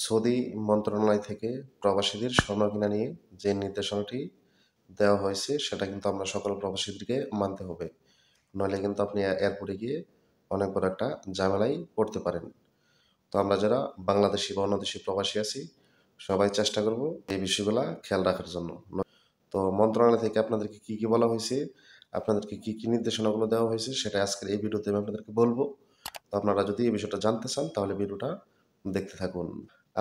Saudi মন্ত্রণালয় থেকে প্রবাসীদের স্বর্ণ কিনা নিয়ে যে নির্দেশনাটি দেওয়া হয়েছে সেটা কিন্তু আমরা সকল প্রবাসীদেরকে মানতে হবে। নইলে কিন্তু আপনি এয়ারপোর্টে গিয়ে অনেক বড় একটা ঝামেলায় পড়তে পারেন। তো আমরা যারা বাংলাদেশি বা অন্য দেশি প্রবাসী আছি সবাই চেষ্টা করব এই বিষয়গুলা খেয়াল রাখার জন্য। তো মন্ত্রণালয় থেকে আপনাদেরকে কি বলা হয়েছে, আপনাদেরকে কি নির্দেশনাগুলো দেওয়া হয়েছে সেটা আজকের এই ভিডিওতে আমি আপনাদেরকে বলব। তো আপনারা যদি এই বিষয়টা জানতে চান তাহলে ভিডিওটা দেখতে থাকুন।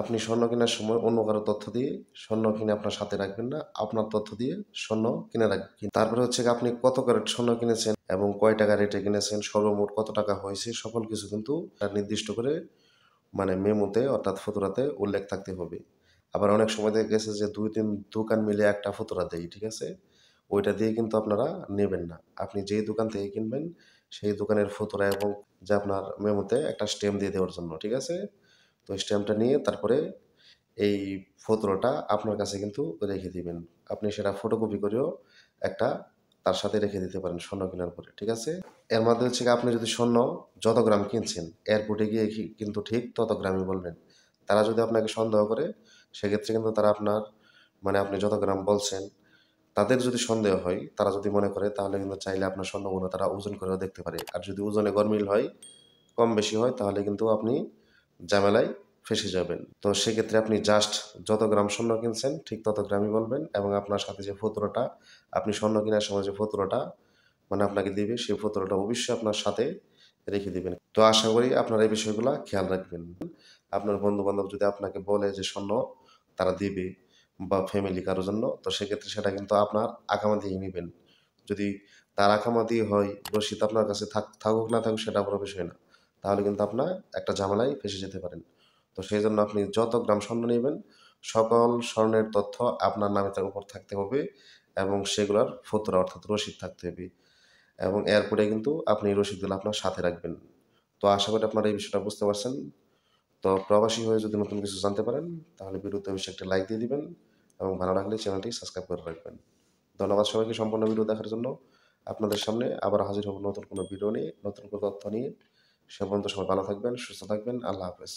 আপনি স্বর্ণ কেনার সময় অন্য কারো তথ্য দিয়ে স্বর্ণ কিনে আপনার সাথে রাখবেন না। আপনার তথ্য দিয়ে স্বর্ণ কিনে রাখবেন। তারপরে হচ্ছে গিয়ে আপনি কত ক্যারেট স্বর্ণ কিনেছেন এবং কয় টাকা রেটে কিনেছেন, সর্বমোট কত টাকা হয়েছে সকল কিছু কিন্তু নির্দিষ্ট করে মানে মেমোতে অর্থাৎ ফতুরাতে উল্লেখ থাকতে হবে। আবার অনেক সময় দেখা গেছে যে ২-৩ দোকান মিলে একটা ফতুরা দেয়, ঠিক আছে? ওইটা দিয়ে কিন্তু আপনারা নেবেন না। আপনি যেই দোকান থেকে কিনবেন সেই দোকানের ফতুরা এবং যে আপনার মেমোতে একটা স্ট্যাম্প দিয়ে দেওয়ার জন্য, ঠিক আছে? তো স্ট্যাম্পটা নিয়ে তারপরে এই ফতুয়াটা আপনার কাছে কিন্তু রেখে দিবেন। আপনি সেটা ফটোকপি করেও একটা তার সাথে রেখে দিতে পারেন স্বর্ণ কেনার পরে, ঠিক আছে? এর মধ্যে হচ্ছে গিয়ে আপনি যদি স্বর্ণ যত গ্রাম কিনছেন, এয়ারপোর্টে গিয়ে কিন্তু ঠিক তত গ্রামই বলবেন। তারা যদি আপনাকে সন্দেহ করে সেক্ষেত্রে কিন্তু তারা আপনার মানে আপনি যত গ্রাম বলছেন, তাদের যদি সন্দেহ হয়, তারা যদি মনে করে তাহলে কিন্তু চাইলে আপনার স্বর্ণগুলো তারা ওজন করেও দেখতে পারে। আর যদি ওজনে গরমিল হয়, কম বেশি হয় তাহলে কিন্তু আপনি ঝামেলায় ফেঁসে যাবেন। তো সেক্ষেত্রে আপনি জাস্ট যত গ্রাম স্বর্ণ কিনছেন ঠিক তত গ্রামই বলবেন এবং আপনার সাথে যে ফতুয়াটা আপনি স্বর্ণ কেনার সময় যে ফতুয়াটা মানে আপনাকে দিবে সেই ফতুয়াটা অবশ্যই আপনার সাথে রেখে দিবেন। তো আশা করি আপনারা এই বিষয়গুলা খেয়াল রাখবেন। আপনার বন্ধু-বান্ধব যদি আপনাকে বলে যে স্বর্ণ তারা দিবে বা ফ্যামিলি কারো জন্য, তো সেক্ষেত্রে সেটা কিন্তু আপনার আকামা দিয়ে নিবেন। যদি তার আকামা দিয়ে হয়, রসিদ আপনার কাছে থাকুক না থাকুক সেটা বড় বিষয় না। তাহলে কিন্তু আপনার একটা ঝামেলায় ফেঁসে যেতে পারেন। তো সেজন্য আপনি যত গ্রাম স্বর্ণ নিবেন, সকল স্বর্ণের তথ্য আপনার নামে তার উপর থাকতে হবে এবং সেগুলার ফতুয়া অর্থাৎ রসিদ থাকতে হবে এবং এয়ারপোর্টে কিন্তু আপনি এই রসিদগুলো আপনার সাথে রাখবেন। তো আশা করি আপনারা এই বিষয়টা বুঝতে পারছেন। তো প্রবাসী হয়ে যদি নতুন কিছু জানতে পারেন তাহলে ভিডিওতে অবশ্যই একটা লাইক দিয়ে দিবেন এবং ভালো লাগলে চ্যানেলটি সাবস্ক্রাইব করে রাখবেন। ধন্যবাদ সবাইকে সম্পূর্ণ ভিডিও দেখার জন্য। আপনাদের সামনে আবার হাজির হব নতুন কোনো ভিডিও নিয়ে, নতুন কোনো তথ্য নিয়ে। সে পর্যন্ত সবাই ভালো থাকবেন, সুস্থ থাকবেন। আল্লাহ হাফেজ।